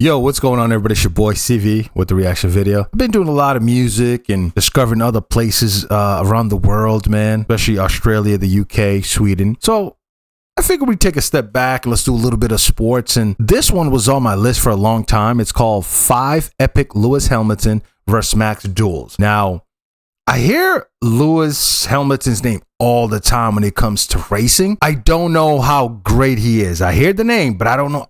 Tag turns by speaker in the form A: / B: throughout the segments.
A: Yo, what's going on, everybody? It's your boy CV with the reaction video. I've been doing a lot of music and discovering other places around the world, man, especially Australia, the UK, Sweden. So I figured we'd take a step back and let's do a little bit of sports. And this one was on my list for a long time. It's called 5 Epic Lewis Hamilton vs. Max Duels. Now, I hear Lewis Hamilton's name all the time when it comes to racing. I don't know how great he is. I hear the name, but I don't know.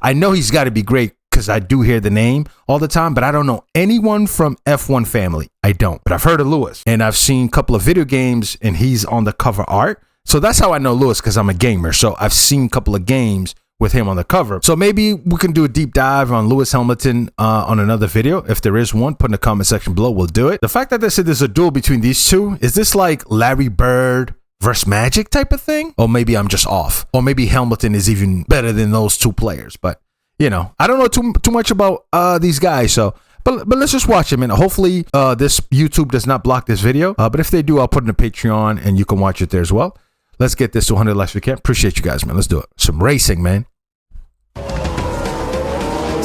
A: I know he's got to be great because I do hear the name all the time, but I don't know anyone from F1 family. I don't, but I've heard of Lewis and I've seen a couple of video games and he's on the cover art. So that's how I know Lewis, because I'm a gamer. So I've seen a couple of games with him on the cover. So maybe we can do a deep dive on Lewis Hamilton on another video. If there is one, put in the comment section below, we'll do it. The fact that they said there's a duel between these two, is this like Larry Bird versus Magic type of thing? Or maybe I'm just off. Or maybe Hamilton is even better than those two players. But, you know, I don't know too much about these guys. So, but let's just watch them. And hopefully this YouTube does not block this video. But if they do, I'll put it in the Patreon and you can watch it there as well. Let's get this to 100 likes if we can. Appreciate you guys, man. Let's do it. Some racing, man.
B: So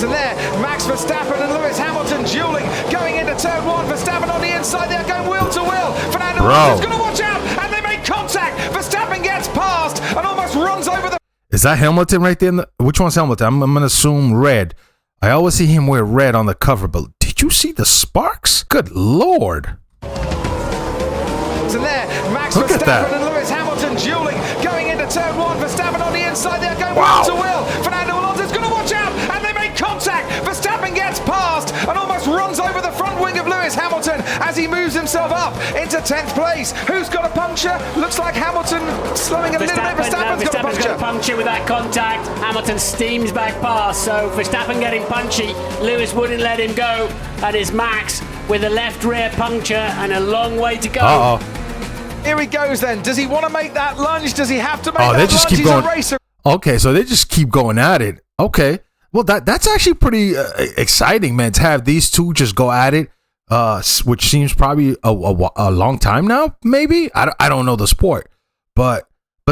B: there, Max Verstappen and Lewis Hamilton dueling, going into turn one. Verstappen on the inside, they're going wheel to wheel. Fernando Alonso's going to watch out, and they make contact. Verstappen gets past and almost runs over the...
A: Is that Hamilton right there? Which one's Hamilton? I'm going to assume red. I always see him wear red on the cover, but did you see the sparks? Good Lord.
B: So there, Max
A: Look at that.
B: Verstappen and Lewis Hamilton dueling, going into turn one. Verstappen on the inside, they're going
A: Wow.
B: wheel to wheel. Fernando Alonso's going to watch out, and they make contact. Verstappen gets past and almost runs over the front wing of Lewis Hamilton as he moves himself up into 10th place. Who's got a puncture? Looks like Hamilton slowing a little bit. Verstappen's got a puncture
C: with that contact. Hamilton steams back past, so Verstappen getting punchy. Lewis wouldn't let him go, and it's Max with a left rear puncture and a long way to go.
A: Uh-oh.
B: Here he goes then. Does he want to make that lunge? Does he have to make that
A: they just
B: lunge?
A: keep
B: He's
A: going.
B: a racer.
A: Okay, so they just keep going at it. Okay. Well, that's actually pretty exciting, man, to have these two just go at it, which seems probably a long time now, maybe. I don't know the sport, but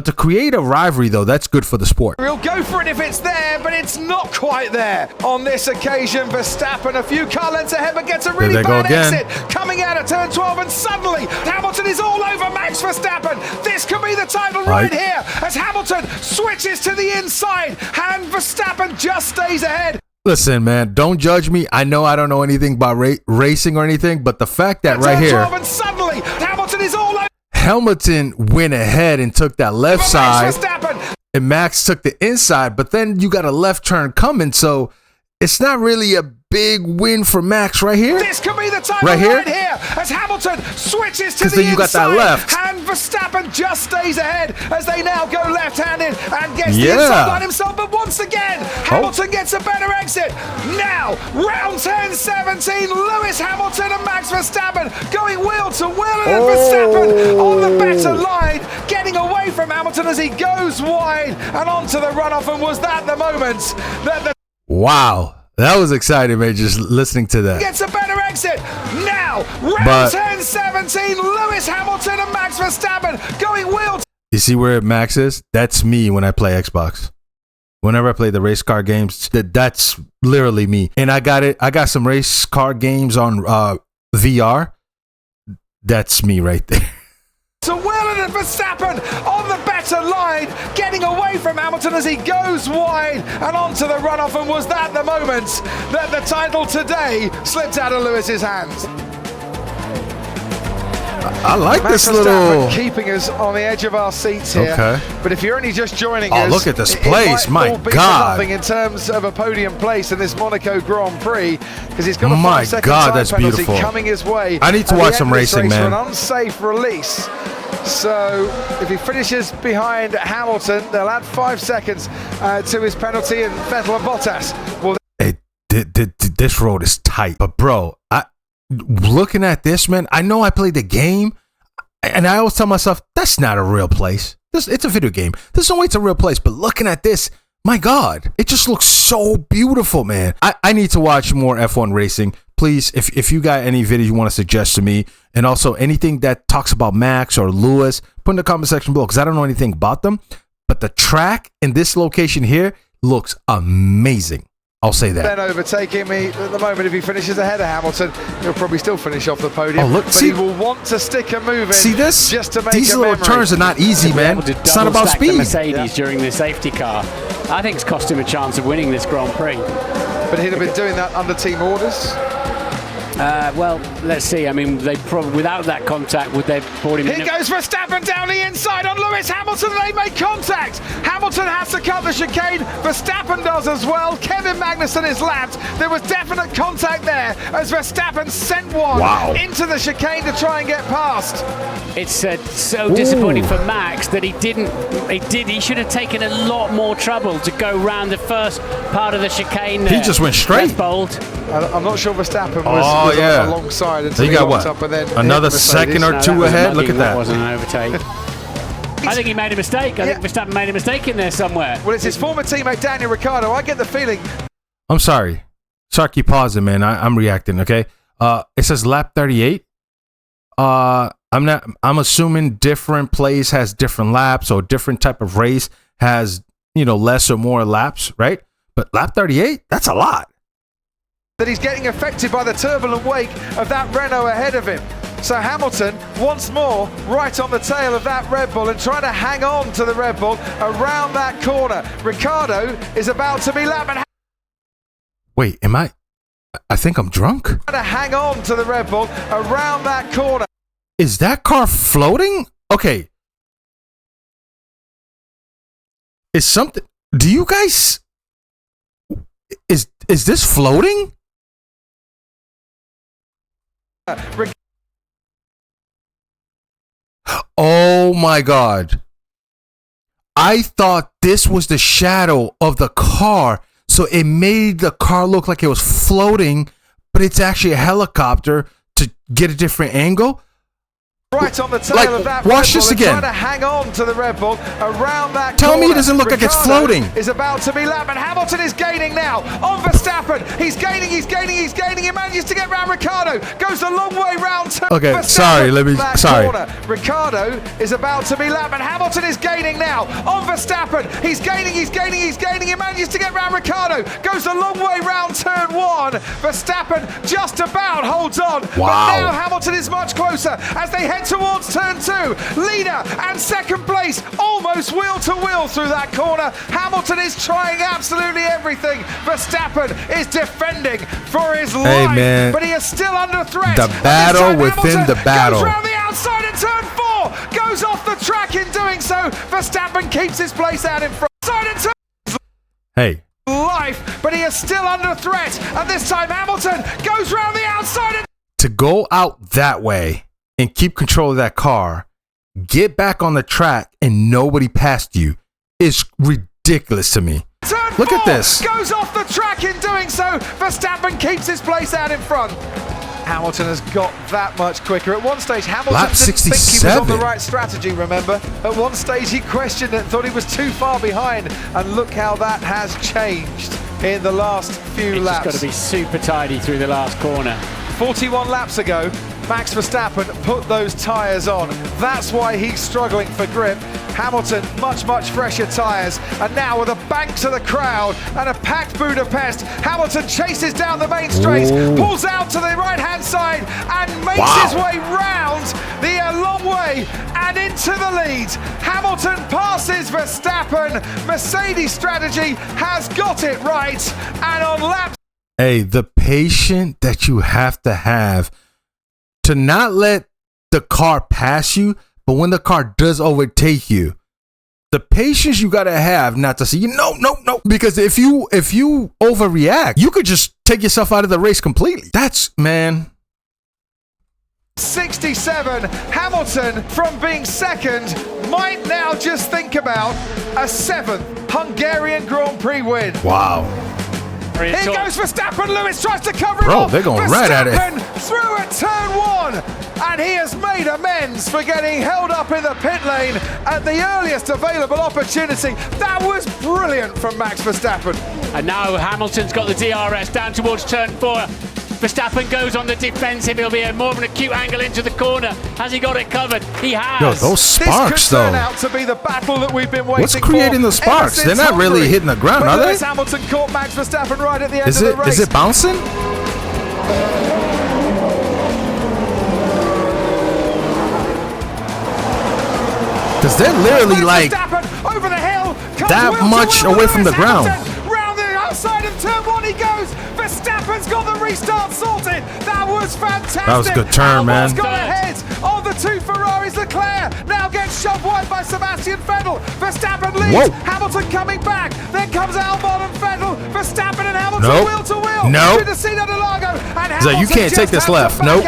A: to create a rivalry, though, that's good for the sport.
B: He'll go for it if it's there, but it's not quite there. On this occasion, Verstappen a few car lengths ahead, but gets a really bad exit. Coming out of turn 12, and suddenly Hamilton is all over Max Verstappen. This could be the title right here as Hamilton switches to the inside, and Verstappen just stays ahead.
A: Listen, man, don't judge me. I know I don't know anything about racing or anything, but the fact that right here,
B: 12, and suddenly Hamilton is all over.
A: Hamilton went ahead and took that left side, and Max took the inside, but then you got a left turn coming, so it's not really a big win for Max right here.
B: This could be the title right here as Hamilton switches to the
A: then you got
B: inside,
A: that left.
B: and Verstappen just stays ahead as they now go left-handed and gets the inside line himself, but once again, Hamilton gets a better exit. Now, round 10, 17, Lewis Hamilton and Max Verstappen going wheel to wheel, and Verstappen on the better line, getting away from Hamilton as he goes wide and onto the runoff, and was that the moment that the...
A: Wow. That was exciting, man, just listening to that.
B: Gets a better exit. Now, round 10, 17, Lewis Hamilton and Max Verstappen going wheel.
A: You see where Max is? That's me when I play Xbox. Whenever I play the race car games, that's literally me. And I got some race car games on VR. That's me right there.
B: So Whelan and Verstappen on the better line, getting away from Hamilton as he goes wide and onto the runoff, and was that the moment that the title today slipped out of Lewis's hands?
A: I like
B: Max
A: this little...
B: keeping us on the edge of our seats here.
A: Okay.
B: But if you're only just joining us...
A: Oh, look at this place. My God.
B: In terms of a podium place in this Monaco Grand Prix, because he's got a
A: my
B: 5-second
A: God,
B: time
A: that's
B: penalty
A: beautiful.
B: coming his way.
A: I need to watch some racing, man.
B: For an unsafe release. So if he finishes behind Hamilton, they'll add 5 seconds to his penalty, and Vettel and Bottas will...
A: Hey, this road is tight. But, bro, looking at this, man, I know I played the game, and I always tell myself, that's not a real place. It's a video game. There's no way it's a real place. But looking at this, my God, it just looks so beautiful, man. I need to watch more F1 racing. Please, if you got any videos you want to suggest to me, and also anything that talks about Max or Lewis, put in the comment section below, because I don't know anything about them. But the track in this location here looks amazing. I'll say that.
B: Then overtaking me at the moment. If he finishes ahead of Hamilton, he'll probably still finish off the podium.
A: Oh, look,
B: but
A: see,
B: he will want to stick a move in.
A: See this?
B: Just to make
A: These little turns are not easy, man. It's not about speed.
C: The Mercedes during the safety car, I think it's cost him a chance of winning this Grand Prix.
B: But he'd have been doing that under team orders.
C: Well, let's see. I mean, they probably without that contact, would they have brought him in?
B: Here goes Verstappen down the inside on Lewis Hamilton. They make contact. Hamilton has to cut the chicane. Verstappen does as well. Kevin Magnussen is lapped. There was definite contact there as Verstappen sent one into the chicane to try and get past.
C: It's so disappointing for Max that he didn't. He should have taken a lot more trouble to go round the first part of the chicane there.
A: He just went straight.
C: That's bold.
B: I'm not sure Verstappen was alongside until
A: he
B: got
A: what?
B: Up and then
A: another second or two ahead. Look at that.
C: Wasn't an overtake. I think he made a mistake. I think Verstappen made a mistake in there somewhere.
B: Well, it's his former teammate Daniel Ricciardo. I get the feeling.
A: I'm sorry. Keep pausing, man. I'm reacting. Okay. It says lap 38. I'm assuming different place has different laps, or different type of race has, less or more laps, right? But lap 38, that's a lot.
B: That he's getting affected by the turbulent wake of that Renault ahead of him. So Hamilton, once more, right on the tail of that Red Bull and trying to hang on to the Red Bull around that corner. Ricciardo is about to be lapped.
A: Wait, I think I'm drunk.
B: Trying to hang on to the Red Bull around that corner.
A: Is that car floating? Okay. Is something... Do you guys... Is this floating? Oh my God. I thought this was the shadow of the car, so it made the car look like it was floating, but it's actually a helicopter to get a different angle.
B: Right on the tail of that
A: watch
B: Red
A: this
B: Bull
A: again.
B: Trying to hang on to the Red Bull around that
A: Tell
B: corner.
A: me it doesn't look like it's floating.
B: Is about to be lapped, and Hamilton is gaining now on Verstappen. He's gaining. He manages to get round Ricciardo. Goes a long way round to
A: Okay,
B: Verstappen.
A: sorry.
B: Corner. Ricciardo is about to be lapped, and Hamilton is gaining now on Verstappen. He's gaining. He manages to get round Ricciardo. Goes a long way round turn one. Verstappen just about holds on.
A: Wow.
B: But now Hamilton is much closer as they head towards turn two. Leader and second place almost wheel to wheel through that corner. Hamilton is trying absolutely everything. Verstappen is defending for his life,
A: man.
B: but he is still under threat.
A: The battle within the battle.
B: Goes around the outside in turn four, goes off the track in doing so. Verstappen keeps his place out in front.
A: Hey.
B: Life, but he is still under threat, and this time Hamilton goes round the outside.
A: To go out that way and keep control of that car, get back on the track, and nobody passed you is ridiculous to me.
B: Turn
A: Look
B: four,
A: at this.
B: Goes off the track in doing so. Verstappen keeps his place out in front. Hamilton has got that much quicker. At one stage, Hamilton
A: Lap
B: didn't think he was
A: 67.
B: on the right strategy, remember? At one stage, he questioned it, thought he was too far behind, and look how that has changed in the last few laps.
C: It's got to be super tidy through the last corner.
B: 41 laps ago, Max Verstappen put those tyres on. That's why he's struggling for grip. Hamilton, much fresher tyres. And now with a bank to the crowd and a packed Budapest, Hamilton chases down the main straight, pulls out to the right-hand side and makes his way round the long way and into the lead. Hamilton passes Verstappen. Mercedes strategy has got it right. And on lap...
A: Hey, the patience that you have to not let the car pass you, but when the car does overtake you, the patience you gotta have not to say, no, because if you overreact, you could just take yourself out of the race completely. That's, man.
B: 67, Hamilton from being second might now just think about a 7th Hungarian Grand Prix win.
A: Wow.
B: Here goes Verstappen. Lewis tries to cover him off.
A: They're going right at it.
B: Verstappen through at turn one, and he has made amends for getting held up in the pit lane at the earliest available opportunity. That was brilliant from Max Verstappen.
C: And now Hamilton's got the DRS down towards turn four. Verstappen goes on the defensive. He'll be more of an acute angle into the corner. Has he got it covered? He has.
A: Yo, those sparks,
B: this could
A: though.
B: turn out to be the battle that we've been waiting
A: What's creating the sparks? They're not really hitting the ground, are they?
B: Lewis Hamilton caught Max Verstappen right at the end of the race.
A: Is it bouncing? Because they're literally like
B: over the hill,
A: that much away from the ground.
B: Round the outside of turn one he goes. Verstappen's got the restart sorted. That was fantastic.
A: That was a good turn, man.
B: Got ahead of the two Ferraris. Leclerc now gets shoved wide by Sebastian Vettel. Verstappen leads.
A: Whoa.
B: Hamilton coming back. Then comes Albon and Vettel. Verstappen and Hamilton wheel to wheel.
A: Nope.
B: To the Cena de Lago. And
A: So you can't take this left. Nope.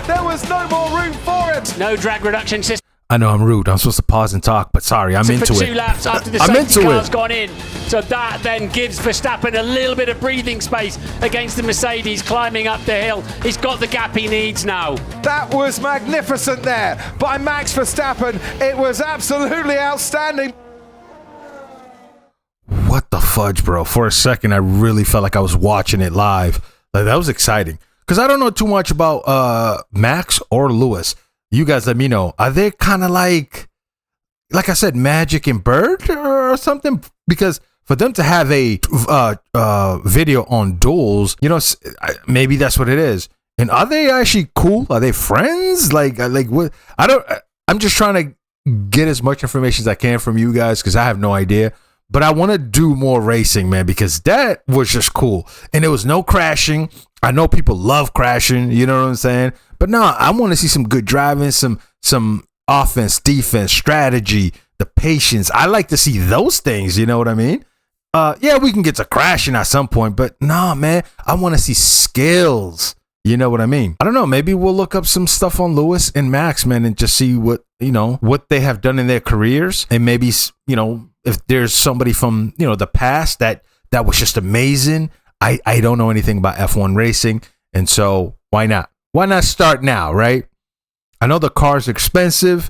B: There was no more room for it.
C: No drag reduction system.
A: I know I'm rude. I'm supposed to pause and talk, but sorry, I'm into
C: for
A: it.
C: 2 laps after the
A: I'm
C: safety
A: into
C: car's
A: it.
C: gone in. So that then gives Verstappen a little bit of breathing space against the Mercedes climbing up the hill. He's got the gap he needs now.
B: That was magnificent there by Max Verstappen. It was absolutely outstanding.
A: What the fudge, bro? For a second, I really felt like I was watching it live. Like, that was exciting. Because I don't know too much about Max or Lewis. You guys let me know. Are they kind of like I said, Magic and Bird or something? Because for them to have a video on Duels, you know, maybe that's what it is. And are they actually cool? Are they friends? Like what? I'm just trying to get as much information as I can from you guys because I have no idea. But I want to do more racing, man, because that was just cool. And there was no crashing. I know people love crashing, you know what I'm saying? But no, I want to see some good driving, some offense, defense, strategy, the patience. I like to see those things, you know what I mean? Yeah, we can get to crashing at some point, but nah, man, I want to see skills. You know what I mean? I don't know. Maybe we'll look up some stuff on Lewis and Max, man, and just see what they have done in their careers. And maybe, if there's somebody from, the past that was just amazing. I don't know anything about F1 racing. And so why not? Why not start now, right? I know the car's expensive.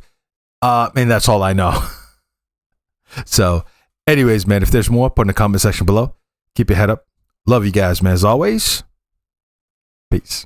A: And that's all I know. So anyways, man, if there's more, put in the comment section below. Keep your head up. Love you guys, man. As always, peace.